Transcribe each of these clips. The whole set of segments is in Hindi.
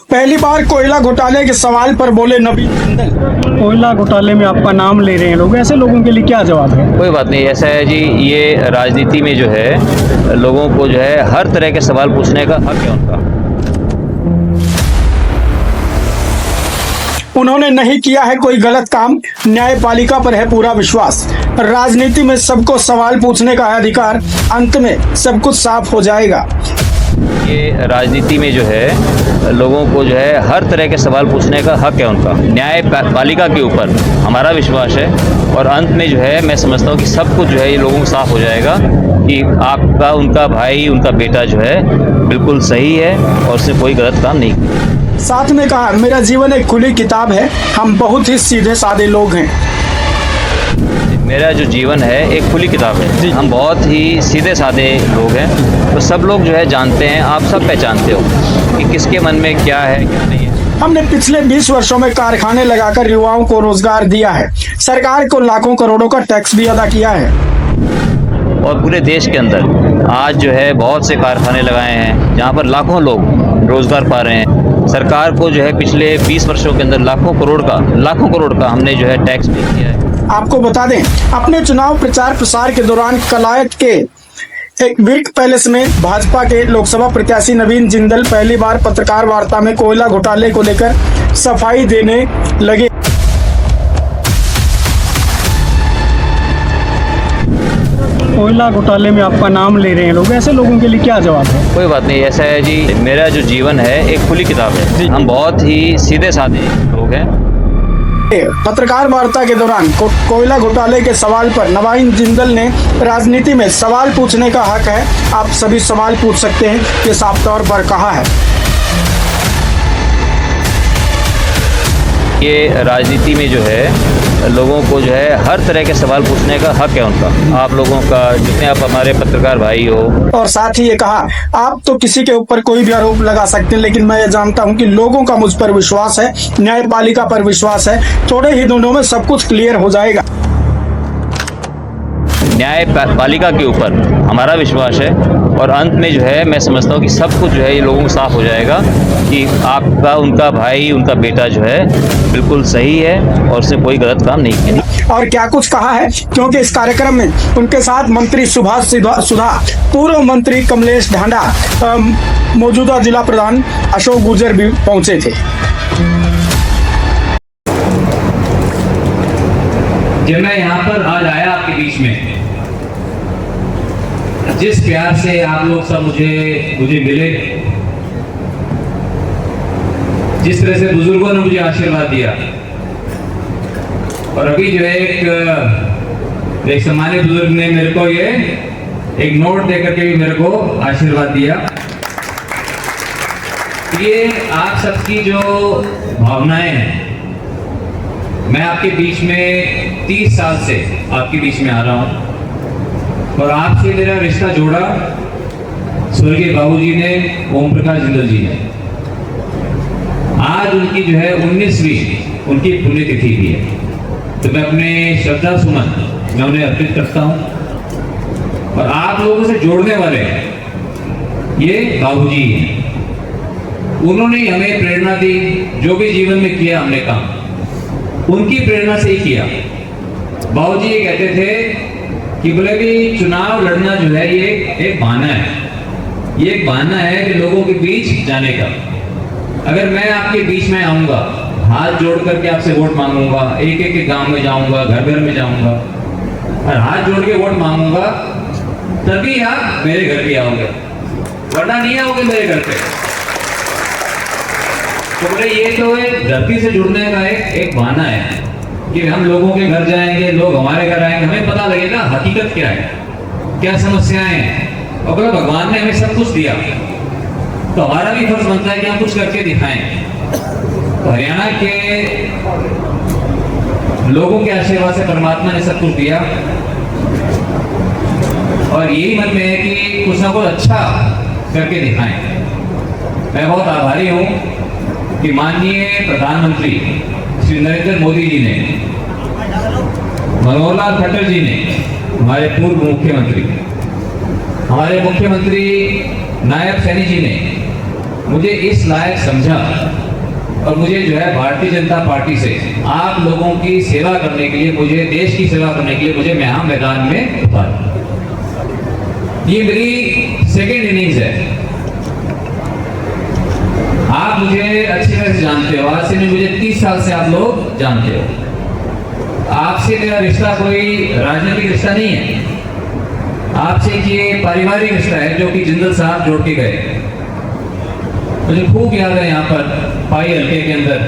पहली बार कोयला घोटाले के सवाल पर बोले नवीन जिंदल। कोयला घोटाले में आपका नाम ले रहे हैं लोग, ऐसे लोगों के लिए क्या जवाब है? कोई बात नहीं, ऐसा है जी, ये राजनीति में जो है लोगों को जो है हर तरह के सवाल पूछने का हक है उनका। उन्होंने नहीं किया है कोई गलत काम, न्यायपालिका पर है पूरा विश्वास। राजनीति में सबको सवाल पूछने का है अधिकार, अंत में सब कुछ साफ हो जाएगा। ये राजनीति में जो है लोगों को जो है हर तरह के सवाल पूछने का हक है उनका। न्यायपालिका के ऊपर हमारा विश्वास है और अंत में जो है मैं समझता हूँ कि सब कुछ जो है ये लोगों को साफ हो जाएगा कि आपका उनका भाई उनका बेटा जो है बिल्कुल सही है और उसने कोई गलत काम नहीं किया। साथ में कहा, मेरा जीवन एक खुली किताब है, हम बहुत ही सीधे साधे लोग हैं। मेरा जो जीवन है एक खुली किताब है, हम बहुत ही सीधे साधे लोग हैं। तो सब लोग जो है जानते हैं, आप सब पहचानते हो कि किसके मन में क्या है क्या नहीं है। हमने पिछले 20 वर्षों में कारखाने लगाकर युवाओं को रोजगार दिया है, सरकार को लाखों करोड़ों का टैक्स भी अदा किया है। और पूरे देश के अंदर आज जो है बहुत से कारखाने लगाए हैं जहाँ पर लाखों लोग रोजगार पा रहे हैं। सरकार को जो है पिछले 20 वर्षों के अंदर लाखों करोड़ का हमने जो है टैक्स पे किया है। आपको बता दें, अपने चुनाव प्रचार प्रसार के दौरान कलायत के एक बिर्क पैलेस में भाजपा के लोकसभा प्रत्याशी नवीन जिंदल पहली बार पत्रकार वार्ता में कोयला घोटाले को लेकर सफाई देने लगे। कोयला घोटाले में आपका नाम ले रहे हैं लोग, ऐसे लोगों के लिए क्या जवाब है? कोई बात नहीं, ऐसा है जी, मेरा जो जीवन है एक खुली किताब है, हम बहुत ही सीधे साधे लोग हैं। पत्रकार वार्ता के दौरान कोयला घोटाले के सवाल पर नवीन जिंदल ने राजनीति में सवाल पूछने का हक है, आप सभी सवाल पूछ सकते हैं, ये साफ तौर पर कहा है। ये राजनीति में जो है लोगों को जो है हर तरह के सवाल पूछने का हक है उनका, आप लोगों का, जितने आप हमारे पत्रकार भाई हो। और साथ ही ये कहा, आप तो किसी के ऊपर कोई भी आरोप लगा सकते हैं, लेकिन मैं ये जानता हूं कि लोगों का मुझ पर विश्वास है, न्यायपालिका पर विश्वास है, थोड़े ही दिनों में सब कुछ क्लियर हो जाएगा। न्यायपालिका के ऊपर हमारा विश्वास है और अंत में जो है मैं समझता हूँ कि सब कुछ जो है ये लोगों को साफ हो जाएगा कि आपका उनका भाई उनका बेटा जो है बिल्कुल सही है और उसने कोई गलत काम नहीं किया। और क्या कुछ कहा है, क्योंकि इस कार्यक्रम में उनके साथ मंत्री सुभाष सुधा, पूर्व मंत्री कमलेश ढांडा, मौजूदा जिला प्रधान अशोक गुर्जर भी पहुंचे थे। जब मैं यहाँ पर आज आया आपके बीच में, जिस प्यार से आप लोग सब मुझे मिले, जिस तरह से बुजुर्गों ने मुझे आशीर्वाद दिया, और अभी जो है एक सम्मानित बुजुर्ग ने मेरे को ये एक नोट देकर के भी मेरे को आशीर्वाद दिया। ये आप सबकी जो भावनाएं हैं, मैं आपके बीच में 30 साल से आपके बीच में आ रहा हूं और आपसे मेरा रिश्ता जोड़ा स्वर्गीय बाबूजी ने, ओम प्रकाश जिंदल जी ने। आज उनकी जो है 19वीं उनकी पुण्यतिथि भी है, तो मैं अपने श्रद्धा सुमन मैं उन्हें अर्पित करता हूं। और आप लोगों से जोड़ने वाले ये बाबूजी हैं। उन्होंने हमें प्रेरणा दी, जो भी जीवन में किया हमने काम उनकी प्रेरणा से ही किया। बाबूजी ये कहते थे कि बोले भी चुनाव लड़ना जो है ये एक बहाना है, ये एक बहाना है कि लोगों के बीच जाने का। अगर मैं आपके बीच में आऊंगा, हाथ जोड़ करके आपसे वोट मांगूंगा, एक एक गांव में जाऊंगा, घर घर में जाऊंगा और हाथ जोड़ के वोट मांगूंगा, तभी आप मेरे घर पे आओगे, वरना नहीं आओगे मेरे घर पे। तो बोले ये तो धरती से जुड़ने का एक बहाना है कि हम लोगों के घर जाएंगे, लोग हमारे घर आएंगे, हमें पता लगेगा हकीकत क्या है, क्या समस्याएं हैं। और बोले भगवान ने हमें सब कुछ दिया, तो हमारा भी फर्ज बनता है कि हम कुछ करके दिखाएं। तो हरियाणा के लोगों के आशीर्वाद से परमात्मा ने सब कुछ दिया और यही मन में है कि कुछ ना कुछ अच्छा करके दिखाएं। मैं बहुत आभारी हूं कि माननीय प्रधानमंत्री श्री नरेंद्र मोदी जी ने, मनोहर लाल खट्टर जी ने, हमारे पूर्व मुख्यमंत्री, हमारे मुख्यमंत्री नायब सैनी जी ने मुझे इस लायक समझा और मुझे जो है भारतीय जनता पार्टी से आप लोगों की सेवा करने के लिए, मुझे देश की सेवा करने के लिए मुझे यहाँ मैदान में उतारा। ये मेरी सेकेंड इनिंग्स है। आप मुझे अच्छी तरह से जानते हो, आज से नहीं मुझे 30 साल से आप लोग जानते हो। आपसे मेरा रिश्ता कोई राजनीतिक रिश्ता नहीं है, आपसे ये पारिवारिक रिश्ता है जो कि जिंदल साहब जोड़ के गए। मुझे खूब याद है यहाँ पर पाई हल्के के अंदर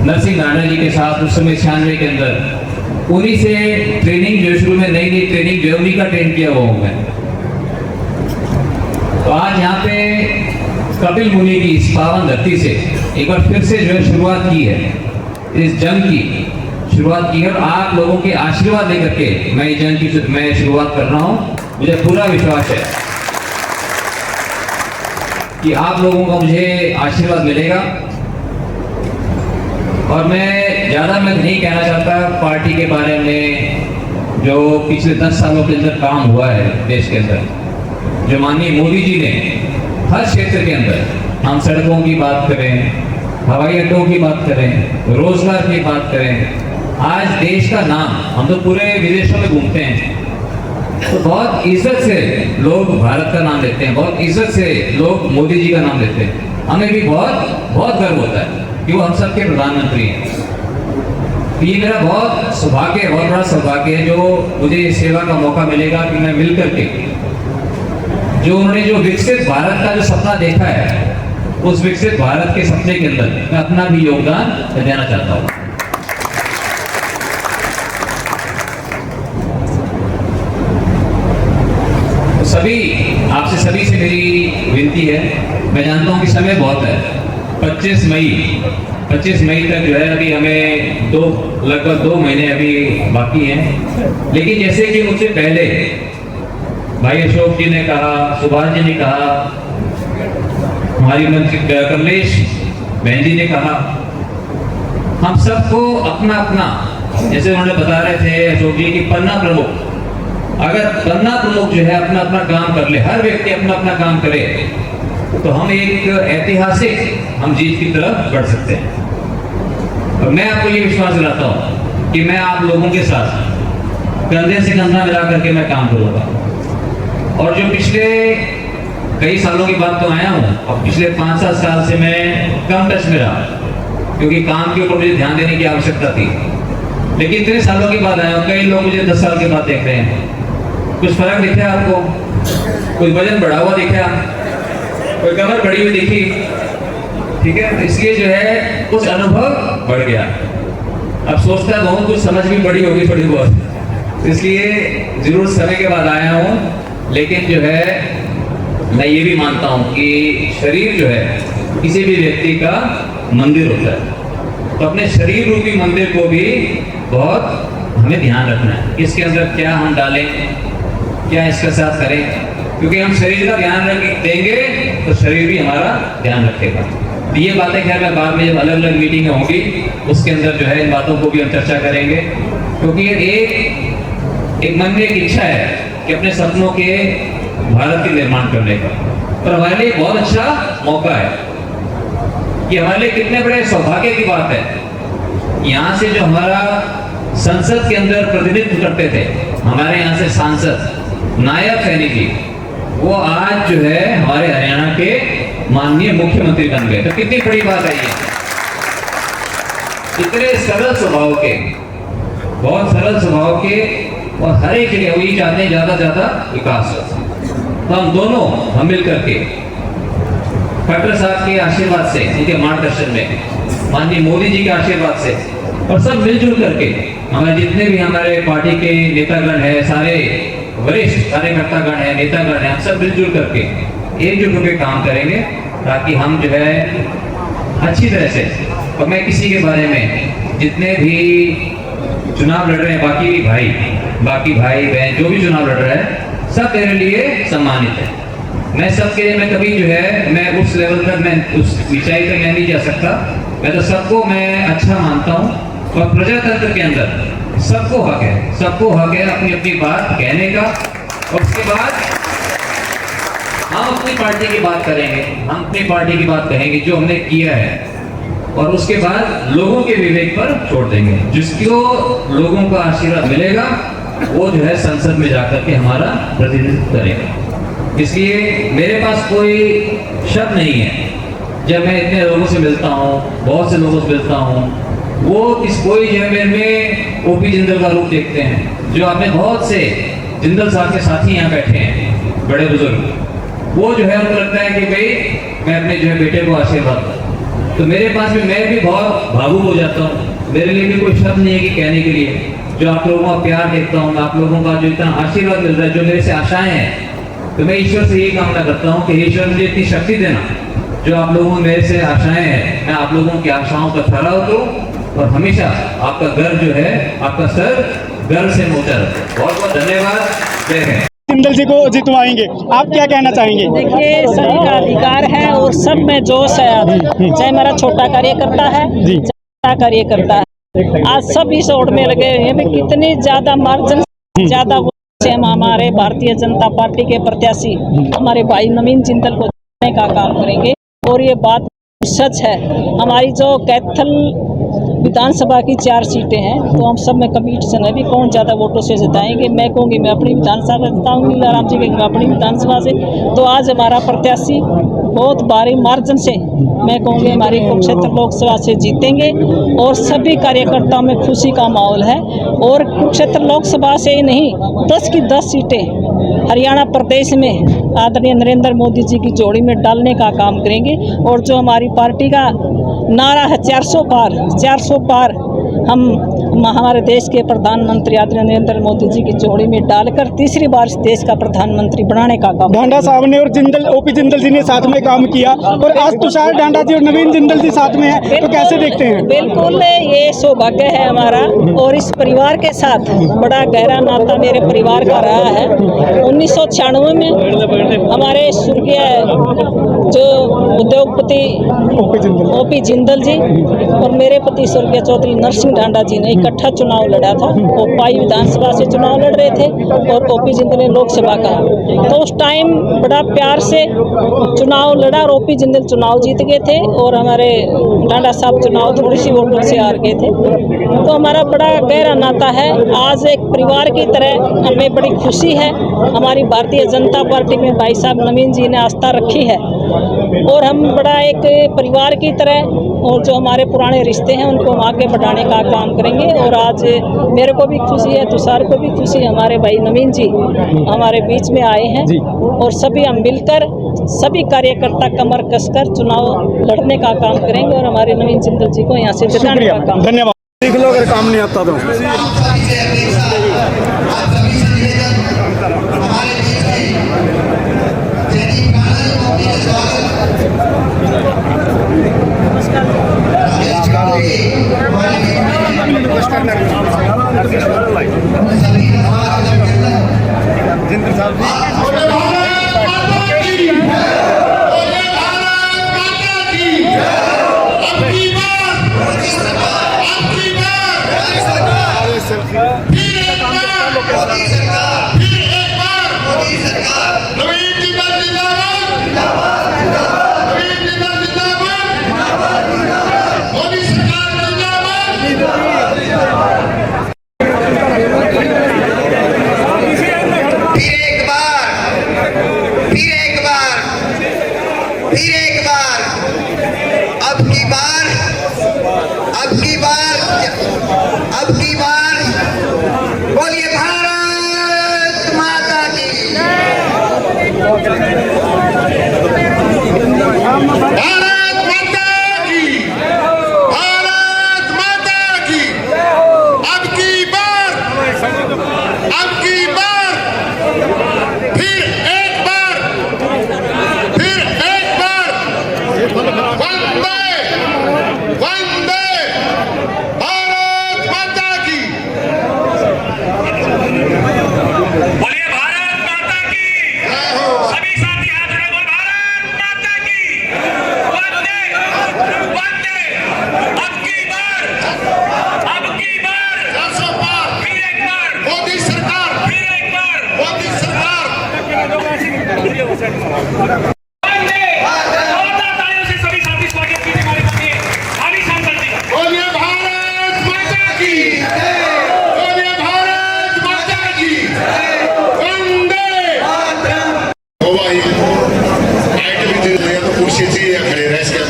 नरसिंह राणा जी के साथ उस समय 96 के अंदर उन्हीं से ट्रेनिंग जो शुरू में नई नई ट्रेनिंग जो उन्हीं का ट्रेन किया हुआ हूँ मैं। तो आज यहाँ पे कपिल मुनि की इस पावन धरती से एक बार फिर से जो है शुरुआत की है, इस जंग की शुरुआत की है, और आप लोगों के आशीर्वाद लेकर के मैं जंग की मैं शुरुआत कर रहा हूँ। मुझे पूरा विश्वास है कि आप लोगों का मुझे आशीर्वाद मिलेगा। और मैं नहीं कहना चाहता पार्टी के बारे में जो पिछले 10 सालों के अंदर काम हुआ है देश के अंदर, जो माननीय मोदी जी ने हर क्षेत्र के अंदर, हम सड़कों की बात करें, हवाई अड्डों की बात करें, रोजगार की बात करें, आज देश का नाम, हम तो पूरे विदेशों में घूमते हैं तो बहुत इज्जत से लोग भारत का नाम लेते हैं, बहुत इज्जत से लोग मोदी जी का नाम लेते हैं। हमें भी बहुत गर्व होता है कि वो हम सबके प्रधानमंत्री हैं। ये मेरा बहुत सौभाग्य है, बहुत बड़ा सौभाग्य है जो मुझे सेवा का मौका मिलेगा कि मैं मिल करके जो उन्होंने जो विकसित भारत का जो सपना देखा है, उस विकसित भारत के सपने के अंदर मैं अपना भी योगदान देना चाहता हूँ। आपसे सभी से मेरी विनती है, मैं जानता हूँ कि समय बहुत है, 25 मई तक जो है अभी हमें लगभग 2 महीने अभी बाकी हैं। लेकिन जैसे कि मुझसे पहले भाई अशोक जी ने कहा, सुभाष जी ने कहा, हमारी मंत्री कमलेश बहन जी ने कहा, हम सबको अपना अपना, जैसे उन्होंने बता रहे थे अशोक जी की पन्ना प्रमुख, अगर पन्ना प्रमुख जो है अपना अपना काम कर ले, हर व्यक्ति अपना अपना काम करे तो हम एक ऐतिहासिक हम जीत की तरफ बढ़ सकते हैं। और मैं आपको ये विश्वास दिलाता हूँ कि मैं आप लोगों के साथ कंधे से कंधा मिला करके मैं काम करूँगा। और जो पिछले कई सालों की बात तो आया हूँ, अब पिछले 5-7 साल से मैं कम टच में रहा क्योंकि काम के ऊपर मुझे ध्यान देने की आवश्यकता थी। लेकिन इतने सालों के बाद आया हूँ, कई लोग मुझे 10 साल के बाद देख रहे हैं। कुछ फर्क दिखा आपको? कोई वजन बढ़ा हुआ दिखा? कोई कमर बढ़ी हुई दिखी? ठीक है, तो इसलिए जो है कुछ अनुभव बढ़ गया। अब सोचता है बहुत कुछ समझ भी बड़ी होगी थोड़ी बहुत, इसलिए जरूर समय के बाद आया हूँ। लेकिन जो है मैं ये भी मानता हूँ कि शरीर जो है किसी भी व्यक्ति का मंदिर होता है, तो अपने शरीर रूपी मंदिर को भी बहुत हमें ध्यान रखना है, इसके अंदर क्या हम डालें, क्या इसके साथ करें, क्योंकि हम शरीर का ध्यान देंगे तो शरीर भी हमारा ध्यान रखेगा। तो ये बातें खैर मैं बाद में जब अलग अलग मीटिंग होंगी उसके अंदर जो है इन बातों को भी हम चर्चा करेंगे, क्योंकि एक मन में एक इच्छा है कि अपने सपनों के भारत के निर्माण करने का, और हमारे लिए बहुत अच्छा मौका है। ये हमारे लिए कितने बड़े सौभाग्य की बात है। यहाँ से जो हमारा संसद के अंदर प्रतिनिधित्व करते थे, हमारे यहाँ से सांसद नायब सैनी जी, वो आज जो है हमारे हरियाणा के माननीय मुख्यमंत्री बन गए। तो कितनी बड़ी बात है ये। इतने सरल स्वभाव के, बहुत सरल स्वभाव के, और हर एक जगह वही चाहते हैं ज्यादा विकास। तो हम दोनों हम मिल करके खट्टर साहब के आशीर्वाद से, उनके मार्गदर्शन में, माननीय मोदी जी के आशीर्वाद से, और सब मिलजुल करके हमारे जितने भी हमारे पार्टी के नेतागण है, सारे वरिष्ठ कार्यकर्तागण है, नेतागण है, हम सब मिलजुल करके एकजुट होकर काम करेंगे ताकि हम जो है अच्छी तरह से, और मैं किसी के बारे में जितने भी चुनाव लड़ रहे हैं, बाकी भाई बहन जो भी चुनाव लड़ रहा है, सब मेरे लिए सम्मानित है। मैं सबके लिए, मैं कभी जो है मैं उस लेवल तक, मैं उस ऊंचाई तक मैं नहीं जा सकता। मैं तो सबको मैं अच्छा मानता हूँ, और प्रजातंत्र के अंदर सबको हक है अपनी अपनी बात कहने का। और उसके बाद हम अपनी पार्टी की बात करेंगे, हम अपनी पार्टी की बात कहेंगे, जो हमने किया है और उसके बाद लोगों के विवेक पर छोड़ देंगे। जिसको लोगों का आशीर्वाद मिलेगा वो जो है संसद में जाकर के हमारा प्रतिनिधित्व करेगा। इसलिए मेरे पास कोई शब्द नहीं है। जब मैं इतने लोगों से मिलता हूँ, बहुत से लोगों से मिलता हूँ, वो कोई जो है मेरे में ओपी जिंदल का रूप देखते हैं। जो आपने बहुत से जिंदल साहब के साथी यहाँ बैठे हैं, बड़े बुजुर्ग, वो जो है उनको लगता है कि भाई मैं अपने जो है बेटे को आशीर्वाद दूं। तो मेरे पास भी मैं भी बहुत भावुक हो जाता हूँ। मेरे लिए भी कोई शब्द नहीं है कि कहने के लिए। जो आप लोगों का प्यार देखता हूँ, आप लोगों का जो इतना आशीर्वाद मिल रहा है, जो मेरे से आशाएं हैं, तो मैं ईश्वर से यही कामना करता हूँ कि ईश्वर मुझे इतनी शक्ति देना। जो आप लोगों में मेरे से आशाएं हैं, मैं आप लोगों की आशाओं का खरा उतरूं और हमेशा आपका गर्व जो है, आपका सर गर्व से ऊंचा रहे। बहुत बहुत धन्यवाद। जय हिंद। जिंदल जी को जितवाएंगे, आप क्या कहना चाहेंगे? देखिए, सभी का अधिकार है और सब में जोश है। आज चाहे मेरा छोटा कार्यकर्ता है, बड़ा कार्यकर्ता है, आज सब इस ओर में लगे हुए हैं। कितनी ज्यादा मार्जिन ज्यादा हम हमारे भारतीय जनता पार्टी के प्रत्याशी हमारे भाई नवीन जिंदल को जिताने का काम करेंगे। और ये बात सच है। हमारी जो कैथल विधानसभा की 4 सीटें हैं, तो हम सब में कंपटीशन है भी कौन ज़्यादा वोटों से जिताएंगे। मैं कहूँगी मैं अपनी विधानसभा से जिताऊँगी, लीलाराम जी कहेंगे अपनी विधानसभा से। तो आज हमारा प्रत्याशी बहुत भारी मार्जिन से, मैं कहूँगी हमारी कुरुक्षेत्र लोकसभा से जीतेंगे। और सभी कार्यकर्ताओं में खुशी का माहौल है। और कुरुक्षेत्र लोकसभा से ही नहीं, 10 की 10 सीटें हरियाणा प्रदेश में आदरणीय नरेंद्र मोदी जी की जोड़ी में डालने का काम करेंगे। और जो हमारी पार्टी का नारा है 400 पार, हम हमारे देश के प्रधानमंत्री आदरणीय नरेंद्र मोदी जी की जोड़ी में डालकर तीसरी बार देश का प्रधानमंत्री बनाने का काम। ढांडा साहब ने और जिंदल, ओपी जिंदल जी ने साथ में काम किया और आज तुषार ढांडा जी और नवीन जिंदल जी साथ में है, तो कैसे देखते हैं? बिल्कुल, ये सौभाग्य है हमारा। और इस परिवार के साथ बड़ा गहरा नाता मेरे परिवार का रहा है। 1996 में हमारे स्वर्गीय जो उद्योगपति ओपी जिंदल जी और मेरे पति स्वर्गीय चौधरी नरसिंह ढांडा जी ने इकट्ठा चुनाव लड़ा था। वो पाई विधानसभा से चुनाव लड़ रहे थे और ओपी जिंदल ने लोकसभा का। तो उस टाइम बड़ा प्यार से चुनाव लड़ा और ओपी जिंदल चुनाव जीत गए थे और हमारे ढांडा साहब चुनाव थोड़ी सी वोटों से हार गए थे। तो हमारा बड़ा गहरा नाता है। आज एक परिवार की तरह हमें बड़ी खुशी है। हमारी भारतीय जनता पार्टी में भाई साहब नवीन जी ने आस्था रखी है और हम बड़ा एक परिवार की तरह, और जो हमारे पुराने रिश्ते हैं उनको आगे बढ़ाने का काम करेंगे। और आज मेरे को भी खुशी है, तुषार को भी खुशी है, हमारे भाई नवीन जी हमारे बीच में आए हैं और सभी हम मिलकर सभी कार्यकर्ता कमर कसकर चुनाव लड़ने का काम करेंगे और हमारे नवीन जिंदल जी को यहाँ से जिताने का काम। धन्यवाद। देख लो, अगर काम नहीं आता तो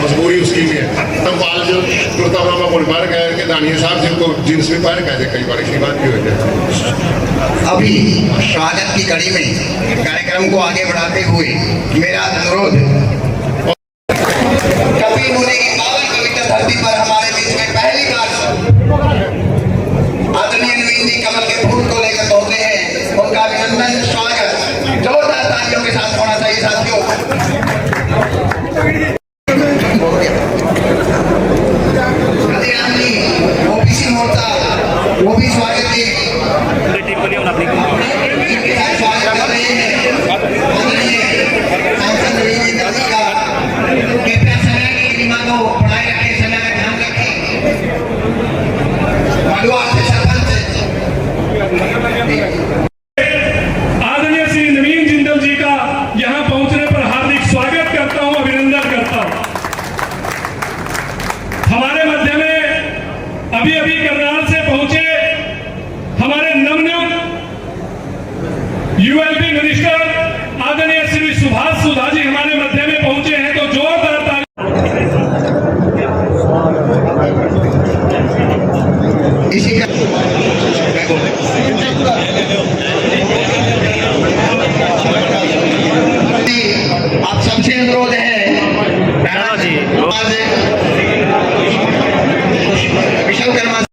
मजबूरी उसकी भी है। तब बाल जो कुर्ता पजामा परिवार गए के दानिया साहब जिनको जींस भी पहन कहते कई बार ऐसी बात भी होती है। अभी स्वागत की कड़ी में कार्यक्रम को आगे बढ़ाते हुए मेरा अनुरोध, कवि मुनि की पावन पवित्र धरती पर हमारे बीच में पहली बार आदरणीय नवीन जी कमल के फूल को लेकर पहुंचे हैं। उनका अभिनंदन स्वागत जोरदार तालियों के साथ होना चाहिए साथियों। हरियाणा जी ओबीसी मोर्चा वो भी स्वागत की स्वागत कर रहे हैं। सांसद नवीन जी दर्जी का कृपया समय की गरिमा को बनाए रखें, समय का ध्यान रखें। मलुआ से सरपंच आदरणीय श्री नवीन जिंदल जी का यहां पहुंचने पर हार्दिक स्वागत करता हूं, अभिनंदन करता हूं। हमारे मध्य में अभी अभी करनाल से पहुंचे हमारे नवनियुक्त यूएलबी मिनिस्टर आदरणीय श्री सुभाष सुधा जी हमारे